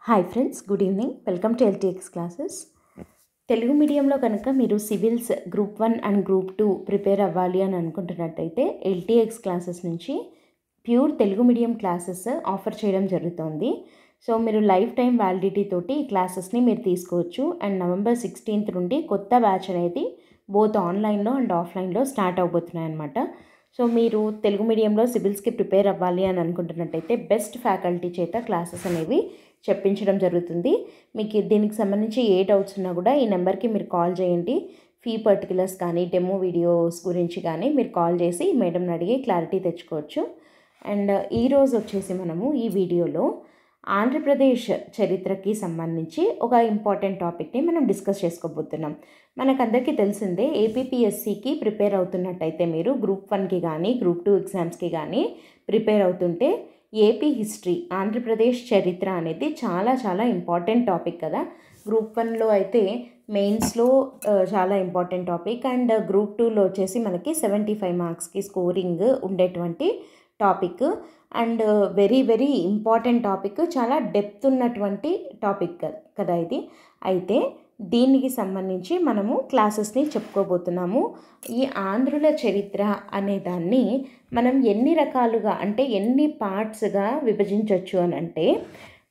Hi friends, good evening. Welcome to LTX classes. Telugu మీడియంలో కనుక మీరు civils group 1 and group 2 prepare అవ్వాలి అని అనుకుంటున్నట్టయితే ఎల్టీఎక్స్ క్లాసెస్ నుంచి pure Telugu medium classes offer చేయడం జరుగుతుంది. సో మీరు లైఫ్ టైం వ్యాలిడిటీ తోటి ఈ క్లాసెస్ని మీరు తీసుకోవచ్చు. అండ్ November 16th నుండి కొత్త బ్యాచ్ అనేది బోత్ ఆన్లైన్లో అండ్ ఆఫ్లైన్లో స్టార్ట్ అవబోతున్నాయి అన్నమాట. సో మీరు తెలుగు మీడియంలో సివిల్స్కి ప్రిపేర్ అవ్వాలి అని అనుకుంటున్నట్టయితే బెస్ట్ ఫ్యాకల్టీ చేత క్లాసెస్ అనేవి చెప్పించడం జరుగుతుంది. మీకు దీనికి సంబంధించి ఏ డౌట్స్ ఉన్నా కూడా ఈ నెంబర్కి మీరు కాల్ చేయండి. ఫీ పర్టికులర్స్ కానీ డెమో వీడియోస్ గురించి కానీ మీరు కాల్ చేసి మేడంని అడిగి క్లారిటీ తెచ్చుకోవచ్చు. అండ్ ఈరోజు వచ్చేసి మనము ఈ వీడియోలో ఆంధ్రప్రదేశ్ చరిత్రకి సంబంధించి ఒక ఇంపార్టెంట్ టాపిక్ని మనం డిస్కస్ చేసుకోబోతున్నాం. మనకందరికీ తెలిసిందే, ఏపీపీఎస్సికి ప్రిపేర్ అవుతున్నట్టయితే మీరు గ్రూప్ 1కి కానీ గ్రూప్ 2 ఎగ్జామ్స్కి కానీ ప్రిపేర్ అవుతుంటే ఏపీ హిస్టరీ, ఆంధ్రప్రదేశ్ చరిత్ర అనేది చాలా చాలా ఇంపార్టెంట్ టాపిక్ కదా. గ్రూప్ 1లో అయితే మెయిన్స్లో చాలా ఇంపార్టెంట్ టాపిక్, అండ్ గ్రూప్ 2లో వచ్చేసి మనకి 75 మార్క్స్కి స్కోరింగ్ ఉండేటువంటి topic, and very very important topic, చాలా డెప్త్ ఉన్నటువంటి టాపిక్ కదా ఇది. అయితే దీనికి సంబంధించి మనము క్లాసెస్ని చెప్పుకోబోతున్నాము. ఈ ఆంధ్రుల చరిత్ర అనే దాన్ని మనం ఎన్ని రకాలుగా అంటే ఎన్ని పార్ట్స్గా విభజించవచ్చు అని అంటే,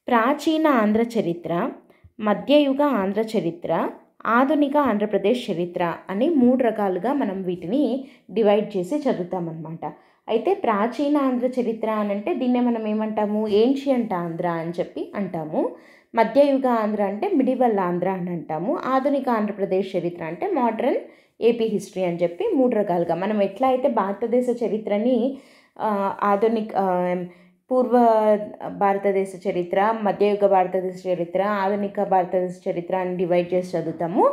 ప్రాచీన ఆంధ్ర చరిత్ర, మధ్యయుగ ఆంధ్ర చరిత్ర, ఆధునిక ఆంధ్రప్రదేశ్ చరిత్ర అని 3 రకాలుగా మనం వీటిని డివైడ్ చేసి చదువుతామన్నమాట. అయితే ప్రాచీన ఆంధ్ర చరిత్ర అని అంటే దీన్నే మనం ఏమంటాము, ఏన్షియంట్ ఆంధ్ర అని చెప్పి అంటాము. మధ్యయుగ ఆంధ్ర అంటే మిడివల్ ఆంధ్ర అని అంటాము. ఆధునిక ఆంధ్రప్రదేశ్ చరిత్ర అంటే మోడ్రన్ ఏపీ హిస్టరీ అని చెప్పి 3 రకాలుగా మనం ఎట్లా అయితే భారతదేశ చరిత్రని పూర్వ భారతదేశ చరిత్ర, మధ్యయుగ భారతదేశ చరిత్ర, ఆధునిక భారతదేశ చరిత్ర అని డివైడ్ చేసి చదువుతాము,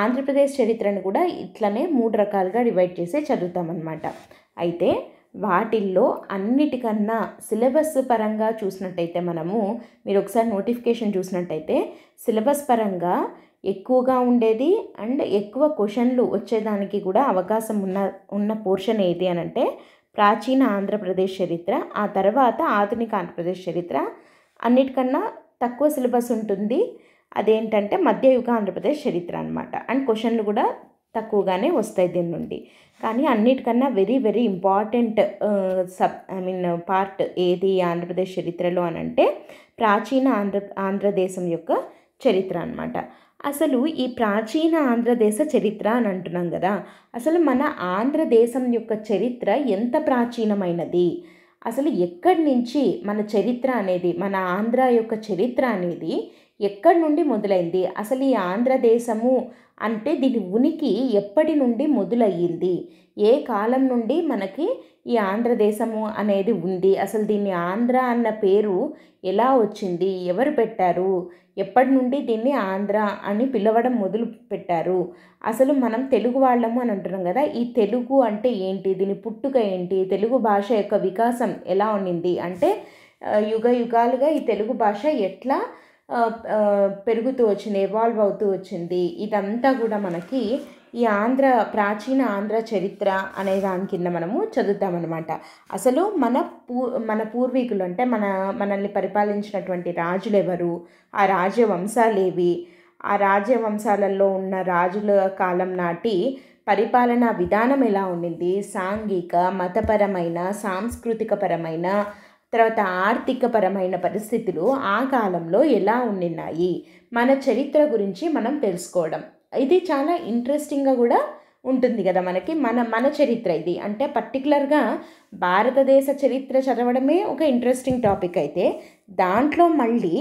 ఆంధ్రప్రదేశ్ చరిత్రను కూడా ఇట్లనే 3 రకాలుగా డివైడ్ చేసి చదువుతామన్నమాట. అయితే వాటిల్లో అన్నిటికన్నా సిలబస్ పరంగా చూసినట్టయితే మీరు ఒకసారి నోటిఫికేషన్ చూసినట్టయితే సిలబస్ పరంగా ఎక్కువగా ఉండేది అండ్ ఎక్కువ క్వశ్చన్లు వచ్చేదానికి కూడా అవకాశం ఉన్న పోర్షన్ ఏది అని అంటే ప్రాచీన ఆంధ్రప్రదేశ్ చరిత్ర, ఆ తర్వాత ఆధునిక ఆంధ్రప్రదేశ్ చరిత్ర. అన్నిటికన్నా తక్కువ సిలబస్ ఉంటుంది అదేంటంటే మధ్యయుగ ఆంధ్రప్రదేశ్ చరిత్ర అనమాట. అండ్ క్వశ్చన్లు కూడా తక్కువగానే వస్తాయి దీని నుండి. కానీ అన్నిటికన్నా వెరీ వెరీ ఇంపార్టెంట్ పార్ట్ ఏది ఆంధ్రప్రదేశ్ చరిత్రలో అని అంటే ప్రాచీన ఆంధ్రదేశం యొక్క చరిత్ర అనమాట. అసలు ఈ ప్రాచీన ఆంధ్రదేశ చరిత్ర అని అంటున్నాం కదా, అసలు మన ఆంధ్రదేశం యొక్క చరిత్ర ఎంత ప్రాచీనమైనది, అసలు ఎక్కడి నుంచి మన చరిత్ర అనేది, మన ఆంధ్ర యొక్క చరిత్ర అనేది ఎక్కడి నుండి మొదలైంది, అసలు ఈ ఆంధ్రదేశము అంటే దీని ఉనికి ఎప్పటి నుండి మొదలయ్యింది, ఏ కాలం నుండి మనకి ఈ ఆంధ్రదేశము అనేది ఉంది, అసలు దీన్ని ఆంధ్ర అన్న పేరు ఎలా వచ్చింది, ఎవరు పెట్టారు, ఎప్పటి నుండి దీన్ని ఆంధ్ర అని పిలవడం మొదలు పెట్టారు, అసలు మనం తెలుగు వాళ్ళము అని అంటున్నాం కదా, ఈ తెలుగు అంటే ఏంటి, దీని పుట్టుక ఏంటి, తెలుగు భాష యొక్క వికాసం ఎలా ఉన్నింది అంటే యుగ యుగాలుగా ఈ తెలుగు భాష ఎట్లా పెరుగుతూ వచ్చింది, ఎవాల్వ్ అవుతూ వచ్చింది, ఇదంతా కూడా మనకి ఈ ప్రాచీన ఆంధ్ర చరిత్ర అనే దాని కింద మనము చదువుతామన్నమాట. అసలు మన పూర్వీకులు అంటే మనల్ని పరిపాలించినటువంటి రాజులు ఎవరు, ఆ రాజవంశాలేవి, ఆ రాజవంశాలలో ఉన్న రాజుల కాలం నాటి పరిపాలనా విధానం ఎలా ఉండింది, సాంఘిక మతపరమైన సాంస్కృతికపరమైన తర్వాత ఆర్థికపరమైన పరిస్థితులు ఆ కాలంలో ఎలా ఉండినాయి, మన చరిత్ర గురించి మనం తెలుసుకోవడం ఇది చాలా ఇంట్రెస్టింగ్గా కూడా ఉంటుంది కదా మనకి. మన చరిత్ర ఇది అంటే పర్టికులర్గా భారతదేశ చరిత్ర చదవడమే ఒక ఇంట్రెస్టింగ్ టాపిక్ అయితే, దాంట్లో మళ్ళీ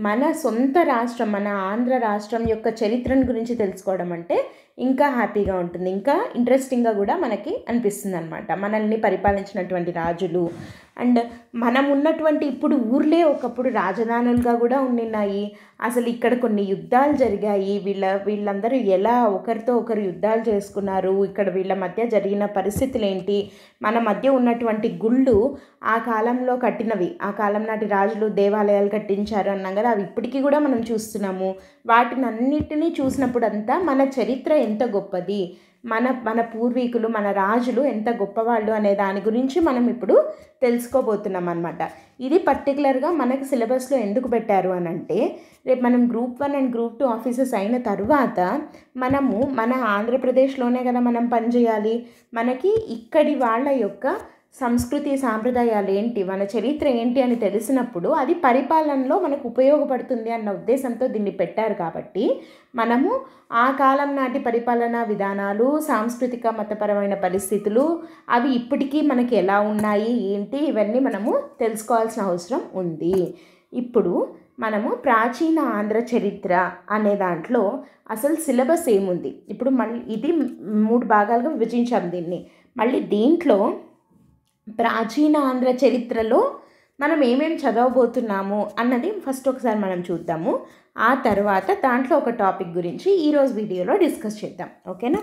మన సొంత రాష్ట్రం, మన ఆంధ్ర రాష్ట్రం యొక్క చరిత్రను గురించి తెలుసుకోవడం అంటే ఇంకా హ్యాపీగా ఉంటుంది, ఇంకా ఇంట్రెస్టింగ్గా కూడా మనకి అనిపిస్తుంది అనమాట. మనల్ని పరిపాలించినటువంటి రాజులు అండ్ మనం ఉన్నటువంటి ఇప్పుడు ఊర్లే ఒకప్పుడు రాజధానులుగా కూడా ఉన్నాయి. అసలు ఇక్కడ కొన్ని యుద్ధాలు జరిగాయి, వీళ్ళందరూ ఎలా ఒకరితో ఒకరు యుద్ధాలు చేసుకున్నారు, ఇక్కడ వీళ్ళ మధ్య జరిగిన పరిస్థితులు ఏంటి, మన మధ్య ఉన్నటువంటి గుళ్ళు ఆ కాలంలో కట్టినవి, ఆ కాలం నాటి రాజులు దేవాలయాలు కట్టించారు అన్నాం కదా, అవి ఇప్పటికీ కూడా మనం చూస్తున్నాము. వాటిని అన్నిటినీ చూసినప్పుడు అంతా మన చరిత్ర ఎంత గొప్పది, మన పూర్వీకులు, మన రాజులు ఎంత గొప్పవాళ్ళు అనే దాని గురించి మనం ఇప్పుడు తెలుసుకోబోతున్నాం అన్నమాట. ఇది పర్టికులర్గా మనకి సిలబస్లో ఎందుకు పెట్టారు అని అంటే, రేపు మనం గ్రూప్ 1 అండ్ గ్రూప్ 2 ఆఫీసర్స్ అయిన తర్వాత మనము మన ఆంధ్రప్రదేశ్లోనే కదా మనం పనిచేయాలి. మనకి ఇక్కడి వాళ్ళ యొక్క సంస్కృతి సాంప్రదాయాలు ఏంటి, మన చరిత్ర ఏంటి అని తెలిసినప్పుడు అది పరిపాలనలో మనకు ఉపయోగపడుతుంది అన్న ఉద్దేశంతో దీన్ని పెట్టారు. కాబట్టి మనము ఆ కాలం నాటి పరిపాలనా విధానాలు, సాంస్కృతిక మతపరమైన పరిస్థితులు అవి ఇప్పటికీ మనకి ఎలా ఉన్నాయి ఏంటి ఇవన్నీ మనము తెలుసుకోవాల్సిన అవసరం ఉంది. ఇప్పుడు మనము ప్రాచీన ఆంధ్ర చరిత్ర అనే దాంట్లో అసలు సిలబస్ ఏముంది, ఇప్పుడు మళ్ళీ ఇది 3 భాగాలుగా విభజించాం దీన్ని. మళ్ళీ దీంట్లో ప్రాచీన ఆంధ్ర చరిత్రలో మనం ఏమేమి చదవబోతున్నాము అన్నది ఫస్ట్ ఒకసారి మనం చూద్దాము. ఆ తర్వాత దాంట్లో ఒక టాపిక్ గురించి ఈరోజు వీడియోలో డిస్కస్ చేద్దాం. ఓకేనా?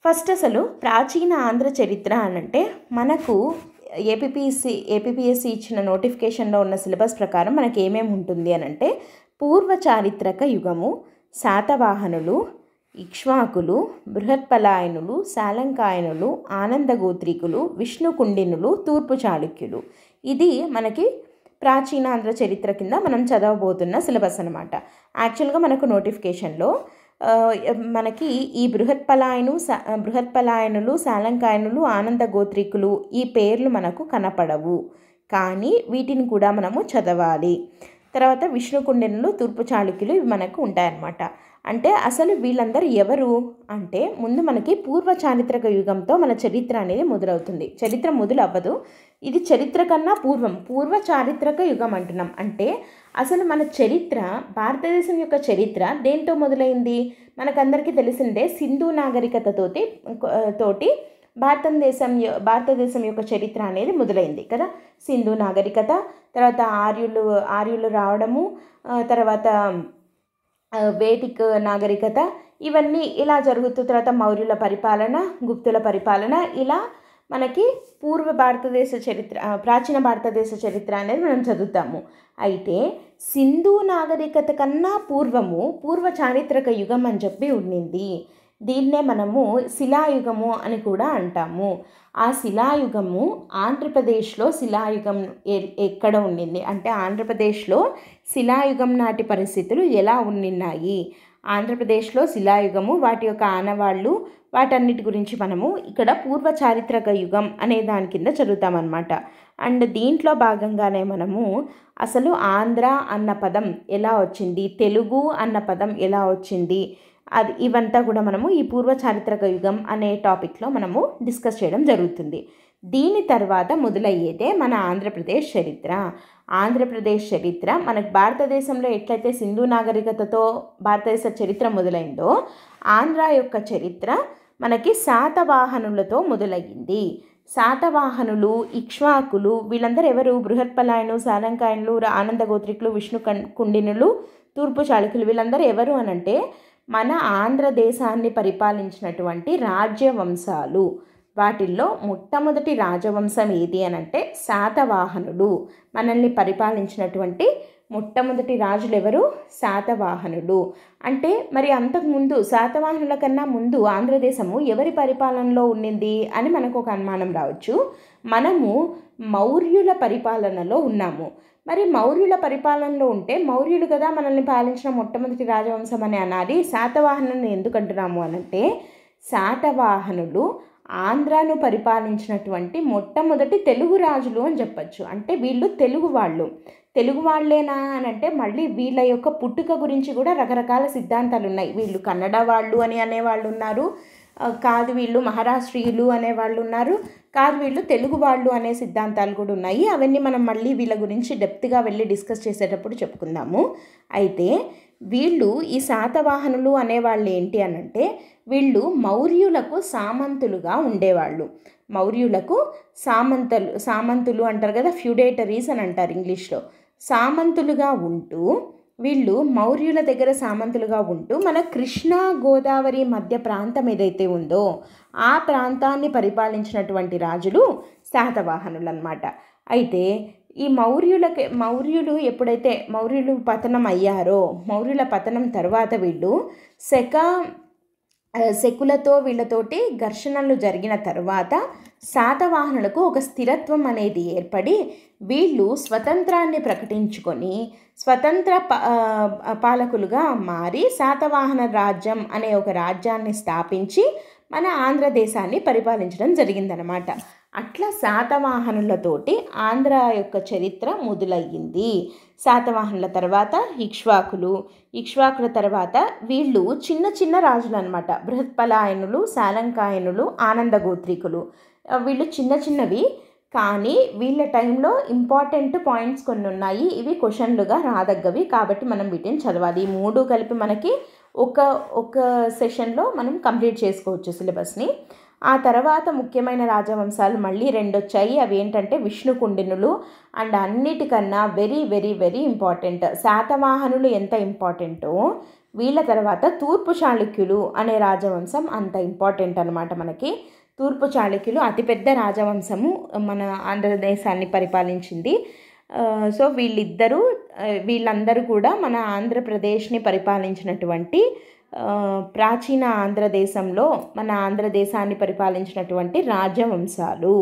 ఫస్ట్ అసలు ప్రాచీన ఆంధ్ర చరిత్ర అనంటే మనకు ఏపీపీఎస్సీ ఇచ్చిన నోటిఫికేషన్లో ఉన్న సిలబస్ ప్రకారం మనకి ఏమేమి ఉంటుంది అనంటే, పూర్వ చారిత్రక యుగము, శాతవాహనులు, ఇక్ష్వాకులు, బృహత్పలాయనులు, సాలంకాయనులు, ఆనందగోత్రికులు, విష్ణుకుండినులు, తూర్పు చాళుక్యులు. ఇది మనకి ప్రాచీనాంధ్ర చరిత్ర కింద మనం చదవబోతున్న సిలబస్ అనమాట. యాక్చువల్గా మనకు నోటిఫికేషన్లో మనకి ఈ బృహత్పలాయనులు, సాలంకాయనులు, ఆనందగోత్రికులు ఈ పేర్లు మనకు కనపడవు, కానీ వీటిని కూడా మనము చదవాలి. తర్వాత విష్ణుకుండినులు, తూర్పు చాళుక్యులు ఇవి మనకు ఉంటాయన్నమాట. అంటే అసలు వీళ్ళందరూ ఎవరు అంటే, ముందు మనకి పూర్వ చారిత్రక యుగంతో మన చరిత్ర అనేది మొదలవుతుంది. చరిత్ర మొదలవ్వదు, ఇది చరిత్ర కన్నా పూర్వ చారిత్రక యుగం అంటున్నాం. అంటే అసలు మన చరిత్ర, భారతదేశం యొక్క చరిత్ర దేంతో మొదలైంది మనకందరికీ తెలిసిందే. సింధు నాగరికతతోటి భారతదేశం యొక్క చరిత్ర అనేది మొదలైంది కదా. సింధు నాగరికత, తర్వాత ఆర్యులు రావడము, తర్వాత వేదిక్ నాగరికత, ఇవన్నీ ఇలా జరుగుతూ తర్వాత మౌర్యుల పరిపాలన, గుప్తుల పరిపాలన, ఇలా మనకి ప్రాచీన భారతదేశ చరిత్ర అనేది మనం చదువుతాము. అయితే సింధు నాగరికత కన్నా పూర్వ చారిత్రక యుగం అని చెప్పి ఉండింది. దీన్నే మనము శిలాయుగము అని కూడా అంటాము. ఆ శిలాయుగము ఆంధ్రప్రదేశ్లో శిలాయుగం ఎక్కడ ఉండింది అంటే, ఆంధ్రప్రదేశ్లో శిలాయుగం నాటి పరిస్థితులు ఎలా ఉన్నాయి, ఆంధ్రప్రదేశ్లో శిలాయుగము, వాటి యొక్క ఆనవాళ్ళు, వాటన్నిటి గురించి మనము ఇక్కడ పూర్వ చారిత్రక యుగం అనే దాని కింద చదువుతామన్నమాట. అండ్ దీంట్లో భాగంగానే మనము అసలు ఆంధ్ర అన్న పదం ఎలా వచ్చింది, తెలుగు అన్న పదం ఎలా వచ్చింది, ఇవంతా కూడా మనము ఈ పూర్వ చారిత్రక యుగం అనే టాపిక్లో మనము డిస్కస్ చేయడం జరుగుతుంది. దీని తర్వాత మొదలయ్యేదే మన ఆంధ్రప్రదేశ్ చరిత్ర. ఆంధ్రప్రదేశ్ చరిత్ర మనకు భారతదేశంలో ఎట్లయితే సింధు నాగరికతతో భారతదేశ చరిత్ర మొదలైందో, ఆంధ్ర యొక్క చరిత్ర మనకి శాతవాహనులతో మొదలయ్యింది. శాతవాహనులు, ఇక్ష్వాకులు వీళ్ళందరూ ఎవరు? బృహత్పలాయను, సాలంకాయనులు, ఆనందగోత్రికులు, విష్ణుకుండినులు, తూర్పు చాళుక్యులు వీళ్ళందరూ ఎవరు అనంటే, మన ఆంధ్రదేశాన్ని పరిపాలించినటువంటి రాజ్యవంశాలు. వాటిల్లో మొట్టమొదటి రాజవంశం ఏది అనంటే శాతవాహనులు. మనల్ని పరిపాలించినటువంటి మొట్టమొదటి రాజులు ఎవరు? శాతవాహనులు. అంటే మరి అంతకుముందు శాతవాహనుల కన్నా ముందు ఆంధ్రదేశము ఎవరి పరిపాలనలో ఉండింది అని మనకు ఒక అనుమానం రావచ్చు. మనము మౌర్యుల పరిపాలనలో ఉన్నాము. మరి మౌర్యుల పరిపాలనలో ఉంటే మౌర్యులు కదా మనల్ని పాలించిన మొట్టమొదటి రాజవంశం అని అనాలి. శాతవాహనులను ఎందుకు అంటున్నాము అనంటే, శాతవాహనులు ఆంధ్రాను పరిపాలించినటువంటి మొట్టమొదటి తెలుగు రాజులు అని చెప్పచ్చు. అంటే వీళ్ళు తెలుగు వాళ్ళేనా అని అంటే, మళ్ళీ వీళ్ళ యొక్క పుట్టుక గురించి కూడా రకరకాల సిద్ధాంతాలు ఉన్నాయి. వీళ్ళు కన్నడ వాళ్ళు అని అనేవాళ్ళు ఉన్నారు, కాదు వీళ్ళు మహారాష్ట్రీయులు అనేవాళ్ళు ఉన్నారు, కాదు వీళ్ళు తెలుగు వాళ్ళు అనే సిద్ధాంతాలు కూడా ఉన్నాయి. అవన్నీ మనం మళ్ళీ వీళ్ళ గురించి డెప్త్గా వెళ్ళి డిస్కస్ చేసేటప్పుడు చెప్పుకుందాము. అయితే వీళ్ళు ఈ శాతవాహనులు అనేవాళ్ళు ఏంటి అనంటే, వీళ్ళు మౌర్యులకు సామంతులుగా ఉండేవాళ్ళు. మౌర్యులకు సామంతులు అంటారు కదా, ఫ్యూడేటరీస్ అని అంటారు ఇంగ్లీష్లో. సామంతులుగా ఉంటూ వీళ్ళు మౌర్యుల దగ్గర సామంతులుగా ఉంటూ మన కృష్ణా గోదావరి మధ్య ప్రాంతం ఏదైతే ఉందో ఆ ప్రాంతాన్ని పరిపాలించినటువంటి రాజులు శాతవాహనులు అన్నమాట. అయితే ఈ మౌర్యులు ఎప్పుడైతే మౌర్యులు పతనం అయ్యారో, మౌర్యుల పతనం తర్వాత వీళ్ళు శకులతో వీళ్ళతోటి ఘర్షణలు జరిగిన తర్వాత శాతవాహనులకు ఒక స్థిరత్వం అనేది ఏర్పడి వీళ్ళు స్వతంత్రాన్ని ప్రకటించుకొని స్వతంత్ర పాలకులుగా మారి శాతవాహన రాజ్యం అనే ఒక రాజ్యాన్ని స్థాపించి మన ఆంధ్రదేశాన్ని పరిపాలించడం జరిగిందనమాట. అట్లా శాతవాహనులతోటి ఆంధ్ర యొక్క చరిత్ర మొదలయ్యింది. శాతవాహనుల తర్వాత ఇక్ష్వాకుల తర్వాత వీళ్ళు చిన్న చిన్న రాజులు అనమాట. బృహత్పలాయనులు, శాలంకాయనులు, ఆనందగోత్రికులు. వీళ్ళు చిన్న చిన్నవి, కానీ వీళ్ళ టైంలో ఇంపార్టెంట్ పాయింట్స్ కొన్ని ఉన్నాయి. ఇవి క్వశ్చన్లుగా రాదగ్గవి, కాబట్టి మనం వీటిని చదవాలి. ఈ మూడు కలిపి మనకి ఒక సెషన్లో మనం కంప్లీట్ చేసుకోవచ్చు సిలబస్ని. ఆ తర్వాత ముఖ్యమైన రాజవంశాలు మళ్ళీ 2 వచ్చాయి. అవి ఏంటంటే విష్ణుకుండినులు అండ్ అన్నిటికన్నా వెరీ వెరీ వెరీ ఇంపార్టెంట్ శాతవాహనులు ఎంత ఇంపార్టెంటో వీళ్ళ తర్వాత తూర్పు చాళుక్యులు అనే రాజవంశం అంత ఇంపార్టెంట్ అనమాట. మనకి తూర్పు చాళుక్యులు అతిపెద్ద రాజవంశము మన ఆంధ్రదేశాన్ని పరిపాలించింది. సో వీళ్ళందరూ కూడా మన ఆంధ్రప్రదేశ్ని పరిపాలించినటువంటి ప్రాచీన ఆంధ్రదేశంలో మన ఆంధ్రదేశాన్ని పరిపాలించినటువంటి రాజవంశాలు.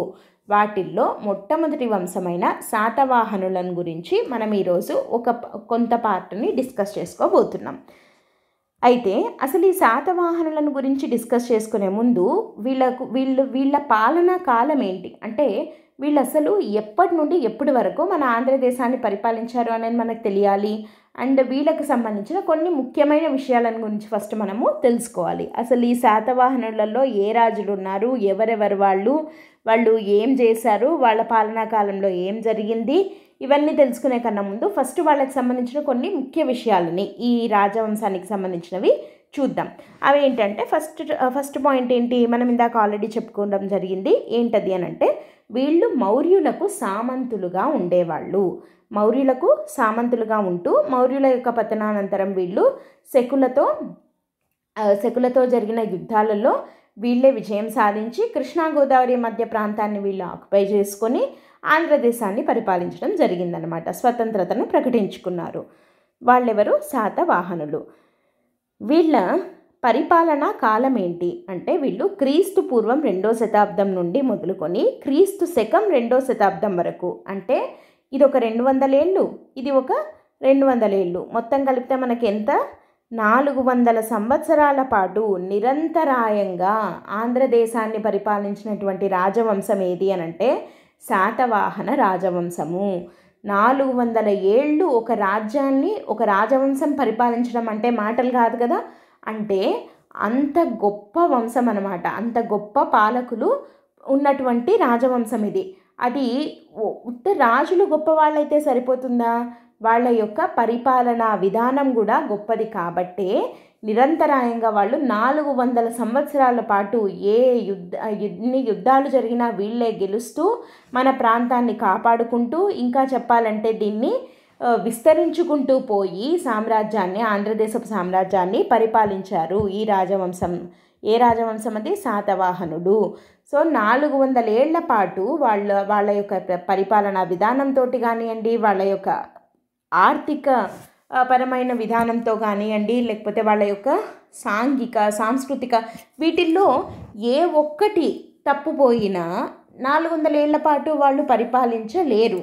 వాటిల్లో మొట్టమొదటి వంశమైన శాతవాహనులను గురించి మనం ఈరోజు కొంత పార్ట్ని డిస్కస్ చేసుకోబోతున్నాం. అయితే అసలు ఈ శాతవాహనులను గురించి డిస్కస్ చేసుకునే ముందు వీళ్ళ పాలనా కాలం ఏంటి అంటే వీళ్ళు అసలు ఎప్పటి నుండి ఎప్పటి వరకు మన ఆంధ్రదేశాన్ని పరిపాలించారు అనేది మనకు తెలియాలి. అండ్ వీళ్ళకి సంబంధించిన కొన్ని ముఖ్యమైన విషయాలను గురించి ఫస్ట్ మనము తెలుసుకోవాలి. అసలు ఈ శాతవాహనులలో ఏ రాజులు ఉన్నారు, ఎవరెవరు వాళ్ళు ఏం చేశారు, వాళ్ళ పాలనా కాలంలో ఏం జరిగింది, ఇవన్నీ తెలుసుకునే కన్నా ముందు ఫస్ట్ వాళ్ళకి సంబంధించిన కొన్ని ముఖ్య విషయాలని ఈ రాజవంశానికి సంబంధించినవి చూద్దాం. అవి ఏంటంటే ఫస్ట్ పాయింట్ ఏంటి, మనం ఇందాక ఆల్రెడీ చెప్పుకోవడం జరిగింది. ఏంటది అని అంటే వీళ్ళు మౌర్యులకు సామంతులుగా ఉండేవాళ్ళు. మౌర్యులకు సామంతులుగా ఉంటూ మౌర్యుల యొక్క పతనానంతరం వీళ్ళు శకులతో జరిగిన యుద్ధాలలో వీళ్ళే విజయం సాధించి కృష్ణా గోదావరి మధ్య ప్రాంతాన్ని వీళ్ళు ఆక్యుపై చేసుకొని ఆంధ్రదేశాన్ని పరిపాలించడం జరిగిందనమాట. స్వతంత్రతను ప్రకటించుకున్నారు. వాళ్ళెవరు? శాతవాహనులు. వీళ్ళ పరిపాలనా కాలం ఏంటి అంటే వీళ్ళు క్రీస్తు పూర్వం 2వ శతాబ్దం నుండి మొదలుకొని క్రీస్తు శకం 2వ శతాబ్దం వరకు, అంటే ఇది ఒక 200 ఏళ్ళు, ఇది ఒక 200 ఏళ్ళు, మొత్తం కలిపితే మనకి ఎంత 400 సంవత్సరాల పాటు నిరంతరాయంగా ఆంధ్రదేశాన్ని పరిపాలించినటువంటి రాజవంశం ఏది అనంటే శాతవాహన రాజవంశము. 400 ఏళ్ళు ఒక రాజవంశం పరిపాలించడం అంటే మాటలు కాదు కదా. అంటే అంత గొప్ప వంశం అన్నమాట, అంత గొప్ప పాలకులు ఉన్నటువంటి రాజవంశం ఇది. అది రాజులు గొప్ప వాళ్ళైతే సరిపోతుందా? వాళ్ళ యొక్క పరిపాలనా విధానం కూడా గొప్పది. కాబట్టే నిరంతరాయంగా వాళ్ళు 400 సంవత్సరాల పాటు ఎన్ని యుద్ధాలు జరిగినా వీళ్ళే గెలుస్తూ మన ప్రాంతాన్ని కాపాడుకుంటూ, ఇంకా చెప్పాలంటే దీన్ని విస్తరించుకుంటూ పోయి ఆంధ్రదేశపు సామ్రాజ్యాన్ని పరిపాలించారు ఈ రాజవంశం. ఏ రాజవంశం అది? శాతవాహనుడు. సో 400 ఏళ్ల పాటు వాళ్ళ యొక్క పరిపాలనా విధానంతో కానివ్వండి, వాళ్ళ యొక్క ఆర్థిక పరమైన విధానంతో కానివ్వండి, లేకపోతే వాళ్ళ యొక్క సాంస్కృతిక వీటిల్లో ఏ ఒక్కటి తప్పుపోయినా 400 ఏళ్ల పాటు వాళ్ళు పరిపాలించలేరు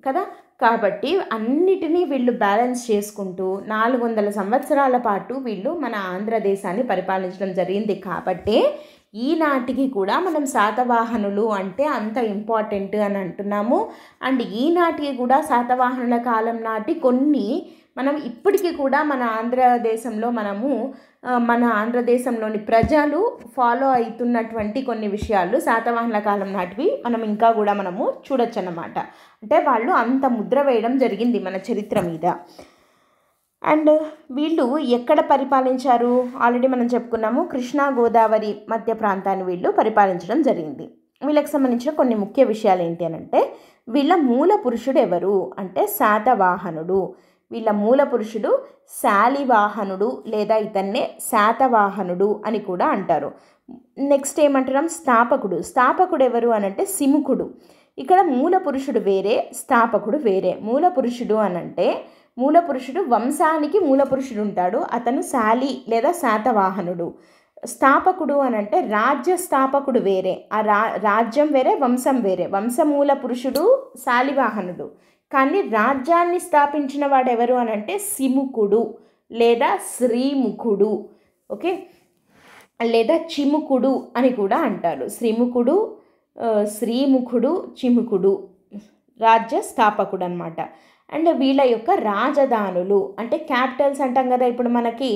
కదా. కాబట్టి అన్నిటినీ వీళ్ళు బ్యాలెన్స్ చేసుకుంటూ 400 సంవత్సరాల పాటు వీళ్ళు మన ఆంధ్రదేశాన్ని పరిపాలించడం జరిగింది. కాబట్టి ఈనాటికి కూడా మనం శాతవాహనులు అంటే అంత ఇంపార్టెంట్ అని అంటున్నాము. అండ్ ఈనాటికి కూడా శాతవాహనుల కాలం నాటి కొన్ని మనం ఇప్పటికీ కూడా మన ఆంధ్రదేశంలోని ప్రజలు ఫాలో అవుతున్నటువంటి కొన్ని విషయాలు శాతవాహనుల కాలం నాటివి మనం ఇంకా కూడా మనము చూడొచ్చు అన్నమాట. అంటే వాళ్ళు అంత ముద్ర వేయడం జరిగింది మన చరిత్ర మీద. అండ్ వీళ్ళు ఎక్కడ పరిపాలించారు? ఆల్రెడీ మనం చెప్పుకున్నాము, కృష్ణా గోదావరి మధ్య ప్రాంతాన్ని వీళ్ళు పరిపాలించడం జరిగింది. వీళ్ళకి సంబంధించిన కొన్ని ముఖ్య విషయాలు ఏంటి అని అంటే వీళ్ళ మూల పురుషుడు ఎవరు అంటే శాతవాహనుడు. వీళ్ళ మూల పురుషుడు శాలివాహనుడు లేదా ఇతన్నే శాతవాహనుడు అని కూడా అంటారు. నెక్స్ట్ ఏమంటున్నాం? స్థాపకుడు ఎవరు అనంటే సిముకుడు. ఇక్కడ మూల పురుషుడు వేరే, స్థాపకుడు వేరే. మూల పురుషుడు అనంటే మూల పురుషుడు వంశానికి మూల పురుషుడు ఉంటాడు, అతను శాలి లేదా శాతవాహనుడు. స్థాపకుడు అని అంటే రాజ్య స్థాపకుడు వేరే, ఆ రాజ్యం వేరే, వంశం వేరే. వంశమూల పురుషుడు శాలివాహనుడు, కానీ రాజ్యాన్ని స్థాపించిన వాడు ఎవరు అని అంటే సిముకుడు లేదా శ్రీముఖుడు. ఓకే, లేదా చిముకుడు అని కూడా అంటారు. శ్రీముఖుడు, శ్రీముఖుడు, చిముకుడు రాజ్య స్థాపకుడు అనమాట. అండ్ వీళ్ళ యొక్క రాజధానులు అంటే క్యాపిటల్స్ అంటాం కదా, ఇప్పుడు మనకి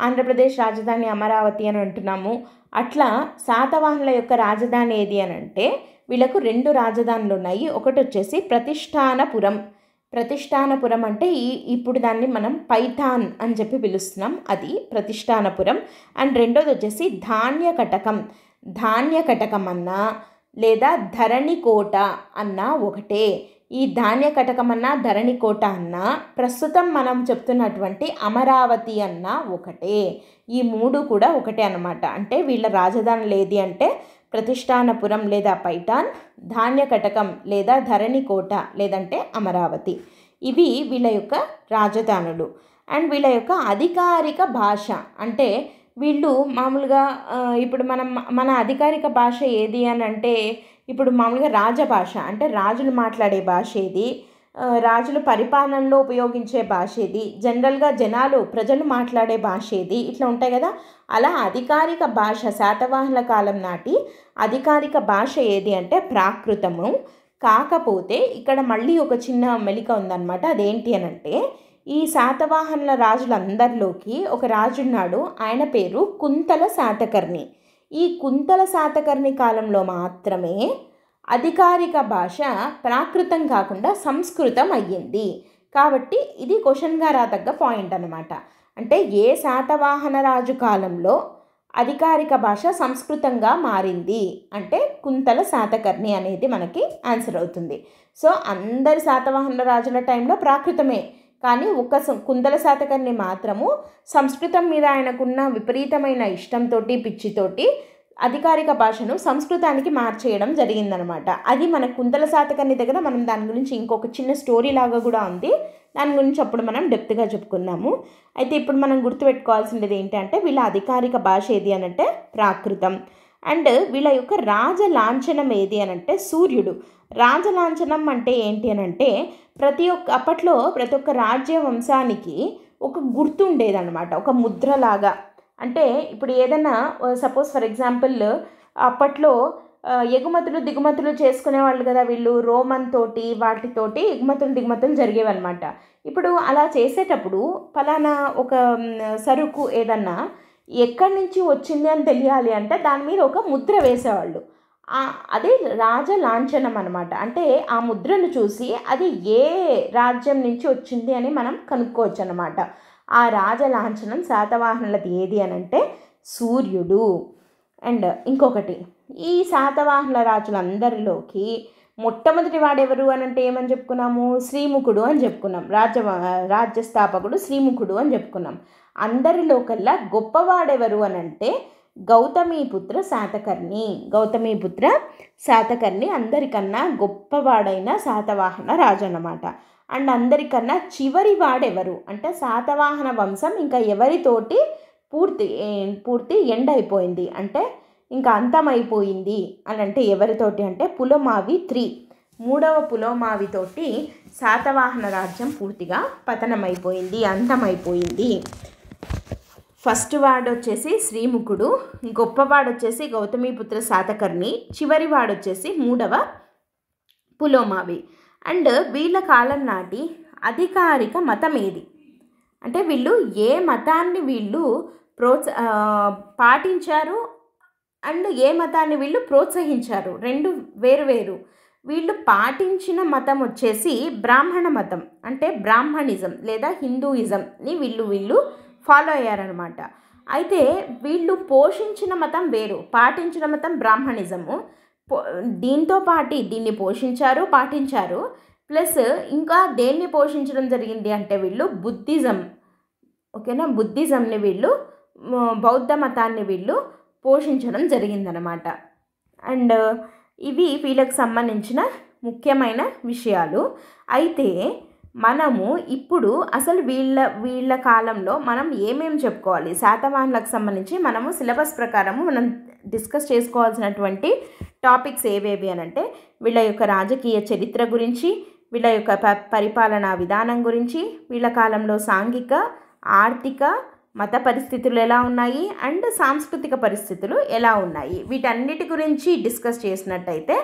ఆంధ్రప్రదేశ్ రాజధాని అమరావతి అని అంటున్నాము. అట్లా శాతవాహనుల యొక్క రాజధాని ఏది అని అంటే వీళ్ళకు 2 రాజధానులు ఉన్నాయి. ఒకటి వచ్చేసి ప్రతిష్టానపురం. ప్రతిష్టానపురం అంటే ఇప్పుడు దాన్ని మనం పైథాన్ అని చెప్పి పిలుస్తున్నాం, అది ప్రతిష్టానపురం. అండ్ రెండోది వచ్చేసి ధాన్యకటకం. ధాన్యకటకం అన్నా లేదా ధరణికోట అన్నా ఒకటే. ఈ ధాన్యకటకం అన్నా ధరణికోట అన్నా ప్రస్తుతం మనం చెప్తున్నటువంటి అమరావతి అన్నా ఒకటే. ఈ 3 కూడా ఒకటే అన్నమాట. అంటే వీళ్ళ రాజధానులు ఏది అంటే ప్రతిష్టానపురం లేదా పైఠాన్, ధాన్యకటకం లేదా ధరణికోట లేదంటే అమరావతి. ఇవి వీళ్ళ యొక్క రాజధానులు. అండ్ వీళ్ళ యొక్క అధికారిక భాష అంటే వీళ్ళు మామూలుగా ఇప్పుడు మన అధికారిక భాష ఏది అని అంటే ఇప్పుడు మామూలుగా రాజభాష అంటే రాజులు మాట్లాడే భాష ఏది, రాజులు పరిపాలనలో ఉపయోగించే భాష ఏది, జనరల్గా ప్రజలు మాట్లాడే భాష ఏది, ఇట్లా ఉంటాయి కదా. అలా అధికారిక భాష శాతవాహనుల కాలం నాటి అధికారిక భాష ఏది అంటే ప్రాకృతము. కాకపోతే ఇక్కడ మళ్ళీ ఒక చిన్న మెలిక ఉందన్నమాట. అదేంటి అని అంటే ఈ శాతవాహనుల రాజులందరిలోకి ఒక రాజున్నాడు, ఆయన పేరు కుంతల శాతకర్ణి. ఈ కుంతల శాతకర్ణి కాలంలో మాత్రమే అధికారిక భాష ప్రాకృతం కాకుండా సంస్కృతం అయ్యింది. కాబట్టి ఇది క్వశ్చన్గా రాదగ్గ పాయింట్ అనమాట. అంటే ఏ శాతవాహన రాజు కాలంలో అధికారిక భాష సంస్కృతంగా మారింది అంటే కుంతల శాతకర్ణి అనేది మనకి ఆన్సర్ అవుతుంది. సో అందరి శాతవాహనుల రాజుల టైంలో ప్రాకృతమే, కానీ ఒక కుంతల శాతకర్ణి మాత్రము సంస్కృతం మీద ఆయనకున్న విపరీతమైన ఇష్టంతో పిచ్చితోటి అధికారిక భాషను సంస్కృతానికి మార్చేయడం జరిగిందనమాట. అది మన కుంతల శాతకర్ణి దగ్గర మనం దాని గురించి ఇంకొక చిన్న స్టోరీ లాగా కూడా ఉంది, దాని గురించి అప్పుడు మనం డెప్త్గా చెప్పుకున్నాము. అయితే ఇప్పుడు మనం గుర్తుపెట్టుకోవాల్సింది ఏంటంటే వీళ్ళ అధికారిక భాష ఏది అనంటే ప్రాకృతం. అండ్ వీళ్ళ యొక్క రాజలాంఛనం ఏది అనంటే సూర్యుడు. రాజలాంఛనం అంటే ఏంటి అనంటే అప్పట్లో ప్రతి ఒక్క రాజ్య వంశానికి ఒక గుర్తు ఉండేదన్నమాట, ఒక ముద్రలాగా. అంటే ఇప్పుడు ఏదైనా సపోజ్ ఫర్ ఎగ్జాంపుల్ అప్పట్లో ఎగుమతులు దిగుమతులు చేసుకునేవాళ్ళు కదా వీళ్ళు, రోమన్ తోటి వాటితోటి ఎగుమతులు దిగుమతులు జరిగేవన్నమాట. ఇప్పుడు అలా చేసేటప్పుడు ఫలానా ఒక సరుకు ఏదన్నా ఎక్కడి నుంచి వచ్చింది అని తెలియాలి అంటే దాని మీద ఒక ముద్ర వేసేవాళ్ళు. అదే రాజలాంఛనం అనమాట. అంటే ఆ ముద్రను చూసి అది ఏ రాజ్యం నుంచి వచ్చింది అని మనం కనుక్కోవచ్చు అన్నమాట. ఆ రాజలాంఛనం శాతవాహనులది ఏది అని అంటే సూర్యుడు. అండ్ ఇంకొకటి, ఈ శాతవాహనుల రాజులందరిలోకి మొట్టమొదటి వాడెవరు అని అంటే ఏమని చెప్పుకున్నాము, శ్రీముఖుడు అని చెప్పుకున్నాం. రాజ్యస్థాపకుడు శ్రీముఖుడు అని చెప్పుకున్నాం. అందరిలో కల్లా గొప్పవాడెవరు అని అంటే గౌతమీపుత్ర శాతకర్ణి. గౌతమీపుత్ర శాతకర్ణి అందరికన్నా గొప్పవాడైన శాతవాహన రాజు అన్నమాట. అండ్ అందరికన్నా చివరి వాడెవరు అంటే శాతవాహన వంశం ఇంకా ఎవరితోటి పూర్తి ఎండ్ అయిపోయింది అంటే ఇంకా అంతమైపోయింది అని అంటే ఎవరితోటి అంటే పులోమావి 3, 3వ పులోమావితోటి శాతవాహన రాజ్యం పూర్తిగా పతనమైపోయింది, అంతమైపోయింది. ఫస్ట్ వాడు వచ్చేసి శ్రీముఖుడు, గొప్పవాడు వచ్చేసి గౌతమీపుత్ర శాతకర్ణి, చివరి వాడు వచ్చేసి 3వ పులోమావి. అండ్ వీళ్ళ కాలం నాటి అధికారిక మతం ఏది అంటే వీళ్ళు ఏ మతాన్ని వీళ్ళు పాటించారు అండ్ ఏ మతాన్ని వీళ్ళు ప్రోత్సహించారు, 2 వేరు. వీళ్ళు పాటించిన మతం వచ్చేసి బ్రాహ్మణ మతం అంటే బ్రాహ్మణిజం లేదా హిందూయిజంని వీళ్ళు ఫాలో అయ్యారనమాట. అయితే వీళ్ళు పోషించిన మతం వేరు, పాటించిన మతం బ్రాహ్మణిజము. దీన్ని పాటించారు. ప్లస్ ఇంకా దేన్ని పోషించడం జరిగింది అంటే వీళ్ళు బుద్ధిజం, ఓకేనా, బుద్ధిజంని వీళ్ళు బౌద్ధ మతాన్ని వీళ్ళు పోషించడం జరిగిందనమాట. అండ్ ఇవి వీళ్ళకి సంబంధించిన ముఖ్యమైన విషయాలు. అయితే మనము ఇప్పుడు అసలు వీళ్ళ కాలంలో మనం ఏమేమి చెప్పుకోవాలి, శాతవాహనులకు సంబంధించి మనము సిలబస్ ప్రకారము మనం డిస్కస్ చేసుకోవాల్సినటువంటి టాపిక్స్ ఏవేవి అని అంటే వీళ్ళ యొక్క రాజకీయ చరిత్ర గురించి, వీళ్ళ యొక్క పరిపాలనా విధానం గురించి, వీళ్ళ కాలంలో సాంఘిక, ఆర్థిక, మత పరిస్థితులు ఎలా ఉన్నాయి అండ్ సాంస్కృతిక పరిస్థితులు ఎలా ఉన్నాయి, వీటన్నిటి గురించి డిస్కస్ చేసినట్టయితే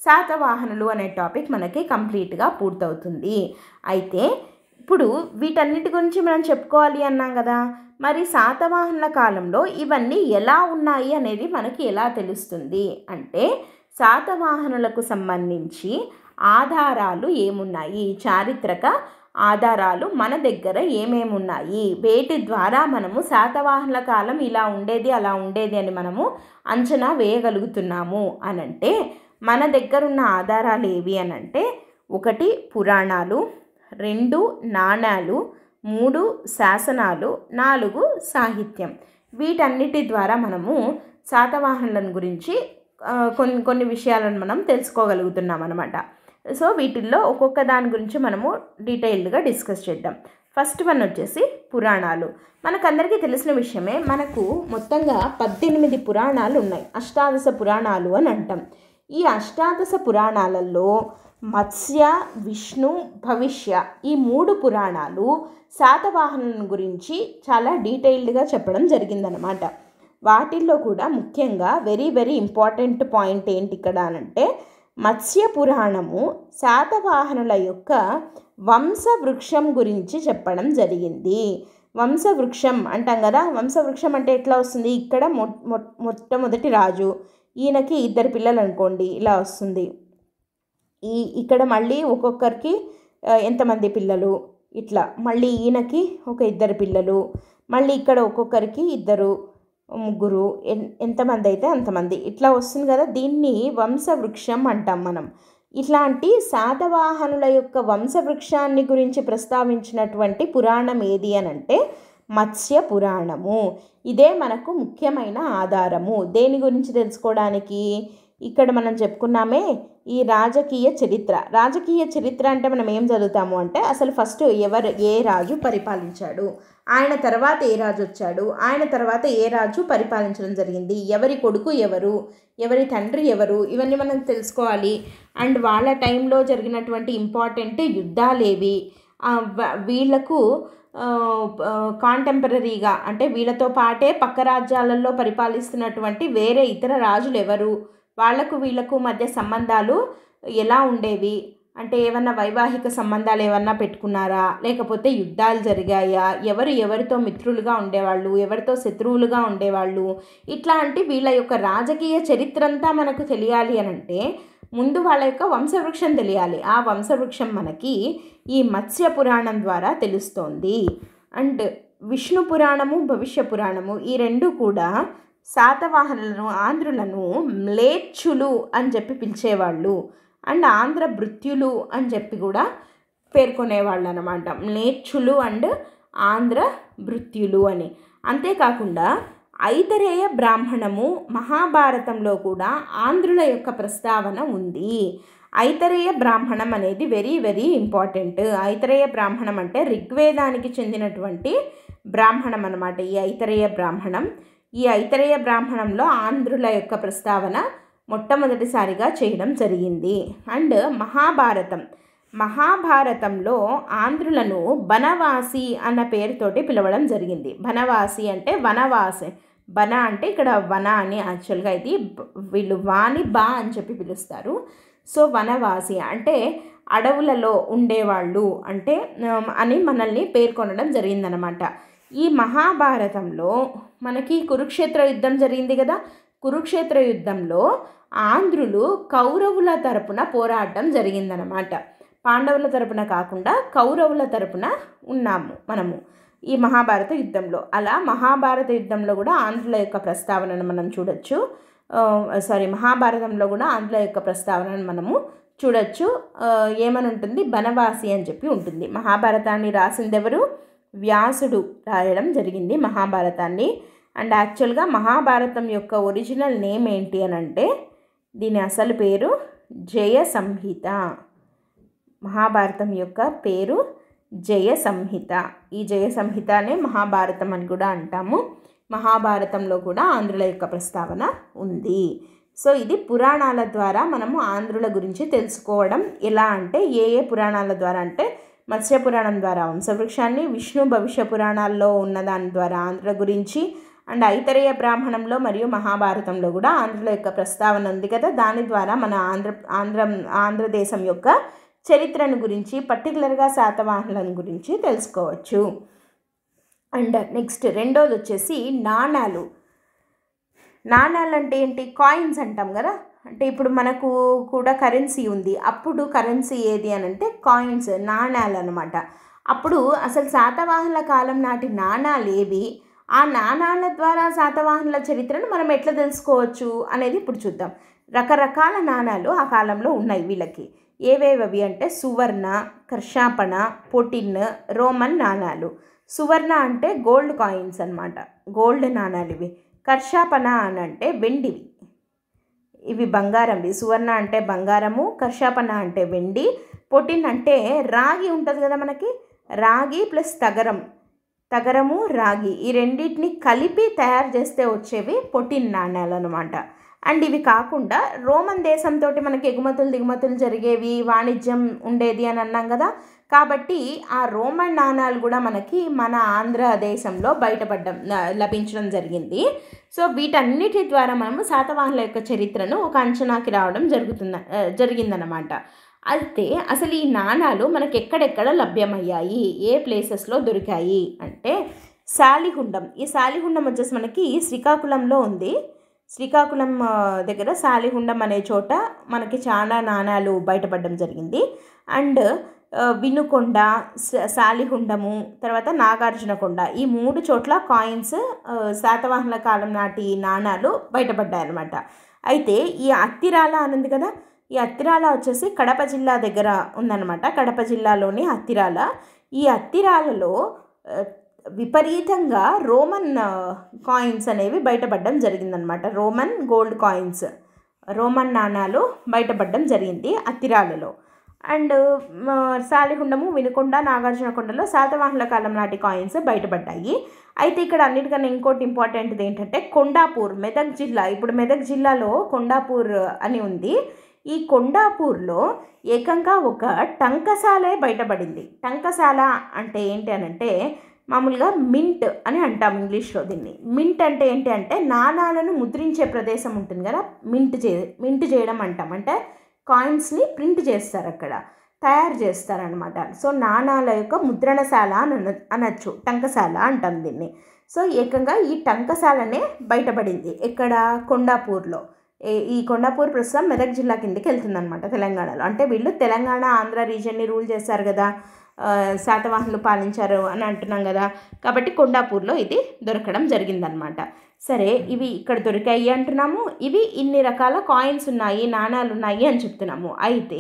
శాతవాహనులు అనే టాపిక్ మనకి కంప్లీట్గా పూర్తవుతుంది. అయితే ఇప్పుడు వీటన్నిటి గురించి మనం చెప్పుకోవాలి అన్నాం కదా, మరి శాతవాహనుల కాలంలో ఇవన్నీ ఎలా ఉన్నాయి అనేది మనకి ఎలా తెలుస్తుంది అంటే శాతవాహనులకు సంబంధించి ఆధారాలు ఏమున్నాయి, చారిత్రక ఆధారాలు మన దగ్గర ఏమేమి ఉన్నాయి, వేటి ద్వారా మనము శాతవాహనుల కాలం ఇలా ఉండేది అలా ఉండేది అని మనము అంచనా వేయగలుగుతున్నాము అనంటే మన దగ్గర ఉన్న ఆధారాలు ఏవి అనంటే 1 పురాణాలు, 2 నాణాలు, 3 శాసనాలు, 4 సాహిత్యం. వీటన్నిటి ద్వారా మనము శాతవాహనులను గురించి కొన్ని విషయాలను మనం తెలుసుకోగలుగుతున్నాం అన్నమాట. సో వీటిల్లో ఒక్కొక్క దాని గురించి మనము డీటెయిల్డ్గా డిస్కస్ చేద్దాం. ఫస్ట్ వన్ వచ్చేసి పురాణాలు. మనకందరికీ తెలిసిన విషయమే, మనకు మొత్తంగా 18 పురాణాలు ఉన్నాయి, అష్టాదశ పురాణాలు అని అంటాం. ఈ అష్టాదశ పురాణాలలో మత్స్య, విష్ణు, భవిష్య ఈ 3 పురాణాలు శాతవాహనుల గురించి చాలా డీటెయిల్డ్గా చెప్పడం జరిగిందనమాట. వాటిల్లో కూడా ముఖ్యంగా వెరీ వెరీ ఇంపార్టెంట్ పాయింట్ ఏంటి ఇక్కడ అనంటే మత్స్య పురాణము శాతవాహనుల యొక్క వంశవృక్షం గురించి చెప్పడం జరిగింది. వంశవృక్షం అంటాం కదా, వంశవృక్షం అంటే ఎట్లా వస్తుంది, ఇక్కడ మొట్టమొదటి రాజు, ఈయనకి 2 పిల్లలు అనుకోండి, ఇలా వస్తుంది. ఇక్కడ మళ్ళీ ఒక్కొక్కరికి ఎంతమంది పిల్లలు, ఇట్లా మళ్ళీ ఈయనకి ఒక 2 పిల్లలు, మళ్ళీ ఇక్కడ ఒక్కొక్కరికి 2, 3, ఎంతమంది అయితే అంతమంది, ఇట్లా వస్తుంది కదా. దీన్ని వంశవృక్షం అంటాం మనం. ఇట్లాంటి శాతవాహనుల యొక్క వంశవృక్షాన్ని గురించి ప్రస్తావించినటువంటి పురాణం ఏది అనంటే మత్స్య పురాణము. ఇదే మనకు ముఖ్యమైన ఆధారము దేని గురించి తెలుసుకోవడానికి. ఇక్కడ మనం చెప్పుకున్నామే ఈ రాజకీయ చరిత్ర అంటే మనం ఏం చదువుతాము అంటే అసలు ఫస్ట్ ఏ రాజు పరిపాలించాడు, ఆయన తర్వాత ఏ రాజు వచ్చాడు, ఆయన తర్వాత ఏ రాజు పరిపాలించడం జరిగింది, ఎవరి కొడుకు ఎవరు, ఎవరి తండ్రి ఎవరు, ఇవన్నీ మనం తెలుసుకోవాలి. అండ్ వాళ్ళ టైంలో జరిగినటువంటి ఇంపార్టెంట్ యుద్ధాలేవి, వీళ్లకు కాంటెంపరీగా అంటే వీళ్ళతో పాటే పక్క రాజ్యాలలో పరిపాలిస్తున్నటువంటి వేరే ఇతర రాజులు ఎవరు, వాళ్లకు వీళ్లకు మధ్య సంబంధాలు ఎలా ఉండేవి, అంటే ఏమన్నా వైవాహిక సంబంధాలు ఏమన్నా పెట్టుకున్నారా, లేకపోతే యుద్ధాలు జరిగాయా, ఎవరితో మిత్రులుగా ఉండేవాళ్ళు, ఎవరితో శత్రువులుగా ఉండేవాళ్ళు, ఇట్లాంటి వీళ్ళ యొక్క రాజకీయ చరిత్ర అంతా మనకు తెలియాలి అనంటే ముందు వాళ్ళ యొక్క వంశవృక్షం తెలియాలి. ఆ వంశవృక్షం మనకి ఈ మత్స్య పురాణం ద్వారా తెలుస్తోంది. అండ్ విష్ణు పురాణము, భవిష్య పురాణము ఈ 2 కూడా శాతవాహనులను, ఆంధ్రులను మ్లేచ్చులు అని చెప్పి పిలిచేవాళ్ళు అండ్ ఆంధ్ర భృత్యులు అని చెప్పి కూడా పేర్కొనేవాళ్ళు అన్నమాట. మ్లేచ్చులు అండ్ ఆంధ్ర భృత్యులు అని. అంతేకాకుండా ఐతరేయ బ్రాహ్మణము మహాభారతంలో కూడా ఆంధ్రుల యొక్క ప్రస్తావన ఉంది. ఐతరేయ బ్రాహ్మణం అనేది వెరీ వెరీ ఇంపార్టెంట్. ఐతరేయ బ్రాహ్మణం అంటే ఋగ్వేదానికి చెందినటువంటి బ్రాహ్మణం అన్నమాట. ఈ ఐతరేయ బ్రాహ్మణంలో ఆంధ్రుల యొక్క ప్రస్తావన మొట్టమొదటిసారిగా చేయడం జరిగింది. అండ్ మహాభారతంలో ఆంధ్రులను బనవాసి అన్న పేరుతోటి పిలవడం జరిగింది. బనవాసి అంటే వనవాసి, బన అంటే ఇక్కడ వన అని యాక్చువల్గా ఇది వీళ్ళు వాని బా అని చెప్పి పిలుస్తారు. సో వనవాసి అంటే అడవులలో ఉండేవాళ్ళు అంటే అని మనల్ని పేర్కొనడం జరిగిందనమాట. ఈ మహాభారతంలో మనకి కురుక్షేత్ర యుద్ధం జరిగింది కదా. కురుక్షేత్ర యుద్ధంలో ఆంధ్రులు కౌరవుల తరపున పోరాటం జరిగిందనమాట. పాండవుల తరపున కాకుండా కౌరవుల తరపున ఉన్నాము మనము ఈ మహాభారత యుద్ధంలో. అలా మహాభారత యుద్ధంలో కూడా ఆంధ్రుల యొక్క ప్రస్తావనను మనం చూడొచ్చు. మహాభారతంలో కూడా ఆంధ్రుల యొక్క ప్రస్తావనను మనము చూడొచ్చు. ఏమని ఉంటుంది, బనవాసి అని చెప్పి ఉంటుంది. మహాభారతాన్ని రాసింది ఎవరు, వ్యాసుడు రాయడం జరిగింది మహాభారతాన్ని. అండ్ యాక్చువల్గా మహాభారతం యొక్క ఒరిజినల్ నేమ్ ఏంటి అని అంటే దీని అసలు పేరు జయ సంహిత. మహాభారతం యొక్క పేరు జయ సంహిత. ఈ జయ సంహితనే మహాభారతం అని కూడా అంటాము. మహాభారతంలో కూడా ఆంధ్రుల యొక్క ప్రస్తావన ఉంది. సో ఇది పురాణాల ద్వారా మనము ఆంధ్రుల గురించి తెలుసుకోవడం ఎలా అంటే ఏ పురాణాల ద్వారా అంటే మత్స్య పురాణం ద్వారా వంశవృక్షాన్ని, విష్ణు భవిష్య పురాణాల్లో ఉన్న దాని ద్వారా ఆంధ్రుల గురించి, అండ్ ఐతరేయ బ్రాహ్మణంలో మరియు మహాభారతంలో కూడా ఆంధ్రుల యొక్క ప్రస్తావన ఉంది కదా. దాని ద్వారా మన ఆంధ్రదేశం యొక్క చరిత్రను గురించి, పర్టికులర్గా శాతవాహనులను గురించి తెలుసుకోవచ్చు. అండ్ నెక్స్ట్ రెండోది వచ్చేసి నాణాలు. నాణాలు అంటే ఏంటి? కాయిన్స్ అంటాం కదా. అంటే ఇప్పుడు మనకు కూడా కరెన్సీ ఉంది. అప్పుడు కరెన్సీ ఏది అని అంటే కాయిన్స్, నాణాలు అనమాట. అప్పుడు అసలు శాతవాహనుల కాలం నాటి నాణాలు ఏవి, ఆ నాణాల ద్వారా శాతవాహనుల చరిత్రను మనం ఎట్లా తెలుసుకోవచ్చు అనేది ఇప్పుడు చూద్దాం. రకరకాల నాణాలు ఆ కాలంలో ఉన్నాయి వీళ్ళకి. ఏవేవి అంటే సువర్ణ, కర్షాపణ, పొటిన్, రోమన్ నాణాలు. సువర్ణ అంటే గోల్డ్ కాయిన్స్ అనమాట, గోల్డ్ నాణాలు ఇవి. కర్షాపణ అని అంటే వెండివి, ఇవి బంగారంవి. సువర్ణ అంటే బంగారము, కర్షాపణ అంటే వెండి, పొటిన్ అంటే రాగి ఉంటుంది కదా మనకి, రాగి ప్లస్ తగరము రాగి, ఈ రెండింటిని కలిపి తయారు చేస్తే వచ్చేవి పొటిన్ నాణ్యాలు అనమాట. అండ్ ఇవి కాకుండా రోమన్ దేశంతో మనకి ఎగుమతులు దిగుమతులు జరిగేవి, వాణిజ్యం ఉండేది అని అన్నాం కదా. కాబట్టి ఆ రోమన్ నాణాలు కూడా మనకి మన ఆంధ్రదేశంలో లభించడం జరిగింది. సో వీటన్నిటి ద్వారా మనము శాతవాహనుల యొక్క చరిత్రను ఒక అంచనాకి రావడం జరిగిందనమాట. అయితే అసలు ఈ నాణాలు మనకి ఎక్కడెక్కడ లభ్యమయ్యాయి, ఏ ప్లేసెస్లో దొరికాయి అంటే శాలిహుండం. ఈ శాలిహుండం వచ్చేసి మనకి శ్రీకాకుళంలో ఉంది. శ్రీకాకుళం దగ్గర శాలిహుండం అనే చోట మనకి చాలా నాణాలు బయటపడడం జరిగింది. అండ్ వినుకొండ, శాలిహుండము, తర్వాత నాగార్జునకొండ, ఈ 3 చోట్ల కాయిన్స్, శాతవాహనుల కాలం నాటి నాణాలు బయటపడ్డాయన్నమాట. అయితే ఈ అత్తిరాల అని ఉంది కదా, ఈ అత్తిరాల వచ్చేసి కడప జిల్లా దగ్గర ఉందన్నమాట. కడప జిల్లాలోని అత్తిరాల. ఈ అత్తిరాలలో విపరీతంగా రోమన్ కాయిన్స్ అనేవి బయటపడడం జరిగిందనమాట. రోమన్ గోల్డ్ కాయిన్స్, రోమన్ నాణాలు బయటపడడం జరిగింది అత్తిరాలలో. అండ్ శాలిహుండము, వినుకొండ, నాగార్జునకొండలో శాతవాహనుల కాలం నాటి కాయిన్స్ బయటపడ్డాయి. అయితే ఇక్కడ అన్నిటికన్నా ఇంకోటి ఇంపార్టెంట్ది ఏంటంటే కొండాపూర్, మెదక్ జిల్లా. ఇప్పుడు మెదక్ జిల్లాలో కొండాపూర్ అని ఉంది. ఈ కొండాపూర్లో ఏకంగా ఒక టంకశాలే బయటపడింది. టంకశాల అంటే ఏంటి అని అంటే మామూలుగా మింట్ అని అంటాం ఇంగ్లీష్లో దీన్ని. మింట్ అంటే ఏంటి అంటే నాణాలను ముద్రించే ప్రదేశం ఉంటుంది కదా, మింట్ చేయడం అంటాం. అంటే కాయిన్స్ని ప్రింట్ చేస్తారు, అక్కడ తయారు చేస్తారనమాట. సో నాణాల యొక్క ముద్రణశాల అనొచ్చు, టంకశాల అంటాం దీన్ని. సో ఏకంగా ఈ టంకశాలనే బయటపడింది ఎక్కడ? కొండాపూర్లో. ఈ కొండాపూర్ ప్రస్తుతం మెదక్ జిల్లా కిందకి వెళ్తుందనమాట, తెలంగాణలో. అంటే వీళ్ళు తెలంగాణ ఆంధ్ర రీజియన్ని రూల్ చేశారు కదా, శాతవాహనులు పాలించారు అని అంటున్నాం కదా. కాబట్టి కొండాపూర్లో ఇది దొరకడం జరిగిందనమాట. సరే, ఇవి ఇక్కడ దొరికాయి అంటున్నాము, ఇవి ఇన్ని రకాల కాయిన్స్ ఉన్నాయి, నాణాలు ఉన్నాయి అని చెప్తున్నాము. అయితే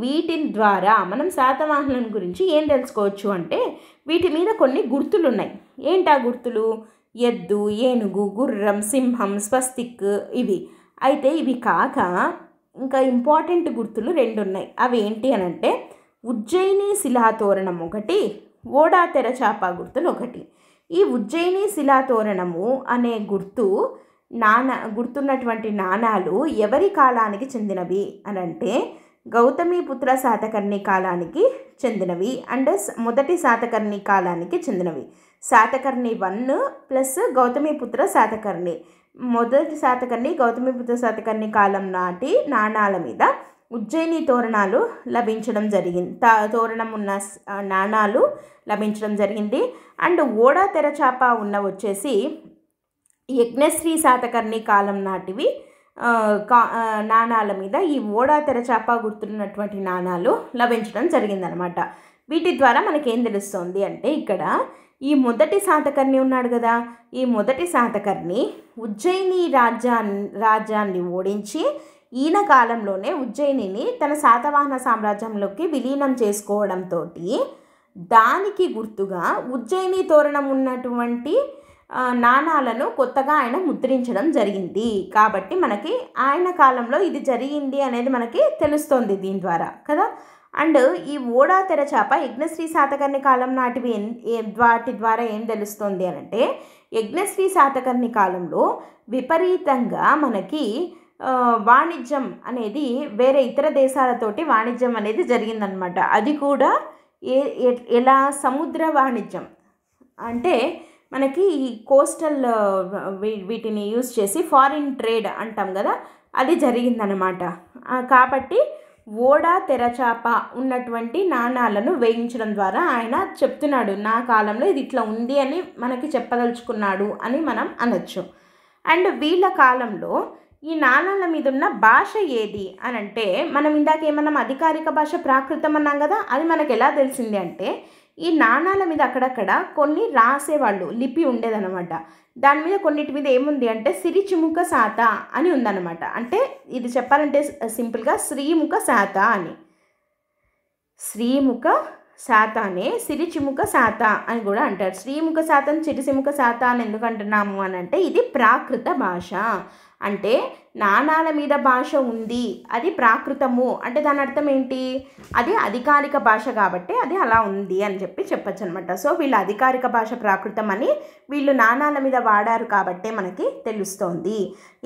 వీటి ద్వారా మనం శాతవాహనుల గురించి ఏం తెలుసుకోవచ్చు అంటే వీటి మీద కొన్ని గుర్తులు ఉన్నాయి. ఏంటా గుర్తులు? ఎద్దు, ఏనుగు, గుర్రం, సింహం, స్వస్తిక్, ఇవి. అయితే ఇవి కాక ఇంకా ఇంపార్టెంట్ గుర్తులు 2 ఉన్నాయి. అవి ఏంటి అని అంటే ఉజ్జయిని శిలాతోరణం ఒకటి, ఓడా తెరచాప గుర్తులు ఒకటి. ఈ ఉజ్జయిని శిలాతోరణము అనే గుర్తున్నటువంటి నాణాలు ఎవరి కాలానికి చెందినవి అని అంటే గౌతమిపుత్ర శాతకర్ణి కాలానికి చెందినవి. అండ్ మొదటి శాతకర్ణి కాలానికి చెందినవి. శాతకర్ణి 1 ప్లస్ గౌతమిపుత్ర శాతకర్ణి. మొదటి శాతకర్ణి, గౌతమిపుత్ర శాతకర్ణి కాలం నాటి నాణాల మీద ఉజ్జయిని తోరణాలు లభించడం జరిగింది. తోరణం ఉన్న నాణాలు లభించడం జరిగింది. అండ్ ఓడా తెరచాప ఉన్న వచ్చేసి యజ్ఞశ్రీ శాతకర్ణి కాలం నాటివి నాణాల మీద ఈ ఓడా తెరచాప గుర్తున్నటువంటి నాణాలు లభించడం జరిగిందనమాట. వీటి ద్వారా మనకేం తెలుస్తుంది అంటే ఇక్కడ ఈ మొదటి శాతకర్ణి ఉన్నాడు కదా, ఈ మొదటి శాతకర్ణి ఉజ్జయిని రాజ్యాన్ని ఓడించి ఈయన కాలంలోనే ఉజ్జయినిని తన శాతవాహన సామ్రాజ్యంలోకి విలీనం చేసుకోవడంతో దానికి గుర్తుగా ఉజ్జయిని తోరణం ఉన్నటువంటి నాణాలను కొత్తగా ఆయన ముద్రించడం జరిగింది. కాబట్టి మనకి ఆయన కాలంలో ఇది జరిగింది అనేది మనకి తెలుస్తోంది దీని ద్వారా కదా. అండ్ ఈ ఓడా తెరచాప యజ్ఞశ్రీ శాతకర్ణి కాలం నాటివి వాటి ద్వారా ఏం తెలుస్తుంది అని అంటే, యజ్ఞశ్రీ శాతకర్ణి కాలంలో విపరీతంగా మనకి వాణిజ్యం అనేది వేరే ఇతర దేశాలతోటి వాణిజ్యం అనేది జరిగిందనమాట. అది కూడా ఎలా సముద్ర వాణిజ్యం అంటే మనకి ఈ కోస్టల్ వీటిని యూజ్ చేసి ఫారిన్ ట్రేడ్ అంటాం కదా, అది జరిగిందనమాట. కాబట్టి ఓడా తెరచాప ఉన్నటువంటి నాణాలను వేయించడం ద్వారా ఆయన చెప్తున్నాడు, నా కాలంలో ఇది ఇట్లా ఉంది అని మనకి చెప్పదలుచుకున్నాడు అని మనం అనొచ్చు. అండ్ వీళ్ళ కాలంలో ఈ నాణాల మీద ఉన్న భాష ఏది అని అంటే, మనం ఇందాక ఏమన్నాం అధికారిక భాష ప్రాకృతం అన్నాం కదా, అది మనకు ఎలా తెలిసింది అంటే ఈ నాణాల మీద అక్కడక్కడ కొన్ని రాసేవాళ్ళు, లిపి ఉండేదన్నమాట. దాని మీద కొన్నిటి మీద ఏముంది అంటే సిరిచిముఖ శాత అని ఉందన్నమాట. అంటే ఇది చెప్పాలంటే సింపుల్గా శ్రీముఖ శాత అని, శ్రీముఖ శాతానే సిరిచిముఖ శాత అని కూడా అంటారు. శ్రీముఖ శాతం చిరిసిముఖ శాత అని ఎందుకు అంటున్నాము అని అంటే, ఇది ప్రాకృత భాష. అంటే నాణాల మీద భాష ఉంది, అది ప్రాకృతము అంటే దాని అర్థం ఏంటి, అది అధికారిక భాష కాబట్టి అది అలా ఉంది అని చెప్పచ్చు అనమాట. సో వీళ్ళ అధికారిక భాష ప్రాకృతం అని వీళ్ళు నాణాల మీద వాడారు కాబట్టే మనకి తెలుస్తోంది.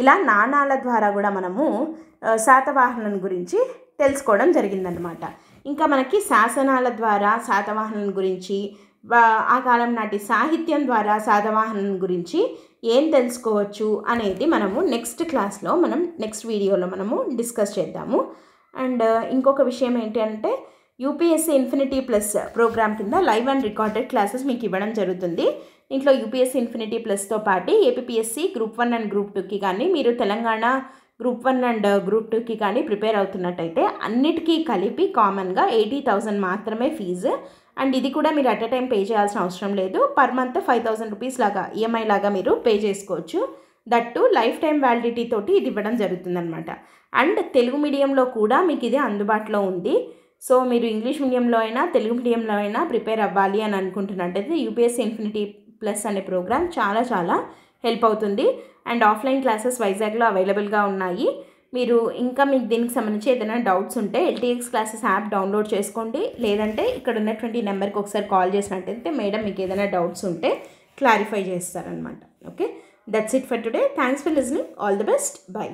ఇలా నాణాల ద్వారా కూడా మనము శాతవాహనుల గురించి తెలుసుకోవడం జరిగిందనమాట. ఇంకా మనకి శాసనాల ద్వారా శాతవాహనుల గురించి, ఆ కాలం నాటి సాహిత్యం ద్వారా శాతవాహనుల గురించి ఏం తెలుసుకోవచ్చు అనేది మనము నెక్స్ట్ క్లాస్లో నెక్స్ట్ వీడియోలో మనము డిస్కస్ చేద్దాము. అండ్ ఇంకొక విషయం ఏంటి అంటే, యూపీఎస్సీ ఇన్ఫినిటీ ప్లస్ ప్రోగ్రామ్ కింద లైవ్ అండ్ రికార్డెడ్ క్లాసెస్ మీకు ఇవ్వడం జరుగుతుంది. ఇంట్లో యూపీఎస్సీ ఇన్ఫినిటీ ప్లస్తో పాటు ఏపీఎస్సీ గ్రూప్ 1 అండ్ గ్రూప్ 2కి కానీ, మీరు తెలంగాణ గ్రూప్ 1 అండ్ గ్రూప్ 2కి కానీ ప్రిపేర్ అవుతున్నట్టయితే అన్నిటికీ కలిపి కామన్గా 80,000 మాత్రమే ఫీజు. అండ్ ఇది కూడా మీరు అట్ ఎ టైం పే చేయాల్సిన అవసరం లేదు. పర్ మంత్ 5,000 రూపీస్ లాగా ఈఎంఐ లాగా మీరు పే చేసుకోవచ్చు. దట్టు లైఫ్ టైం వ్యాలిడిటీ తోటి ఇది ఇవ్వడం జరుగుతుందన్నమాట. అండ్ తెలుగు మీడియంలో కూడా మీకు ఇది అందుబాటులో ఉంది. సో మీరు ఇంగ్లీష్ మీడియంలో అయినా తెలుగు మీడియంలో అయినా ప్రిపేర్ అవ్వాలి అని అనుకుంటున్నట్టయితే యూపీఎస్సీ ఇన్ఫినిటీ ప్లస్ అనే ప్రోగ్రామ్ చాలా చాలా హెల్ప్ అవుతుంది. అండ్ ఆఫ్లైన్ క్లాసెస్ వైజాగ్లో అవైలబుల్గా ఉన్నాయి. మీరు ఇంకా మీకు దీనికి సంబంధించి ఏదైనా డౌట్స్ ఉంటే ఎల్టీఎక్స్ క్లాసెస్ యాప్ డౌన్లోడ్ చేసుకోండి, లేదంటే ఇక్కడ ఉన్నటువంటి నెంబర్కి ఒకసారి కాల్ చేసినట్టయితే మేడం మీకు ఏదైనా డౌట్స్ ఉంటే క్లారిఫై చేస్తారనమాట. Okay, that's it for today. Thanks for listening. All the best. By.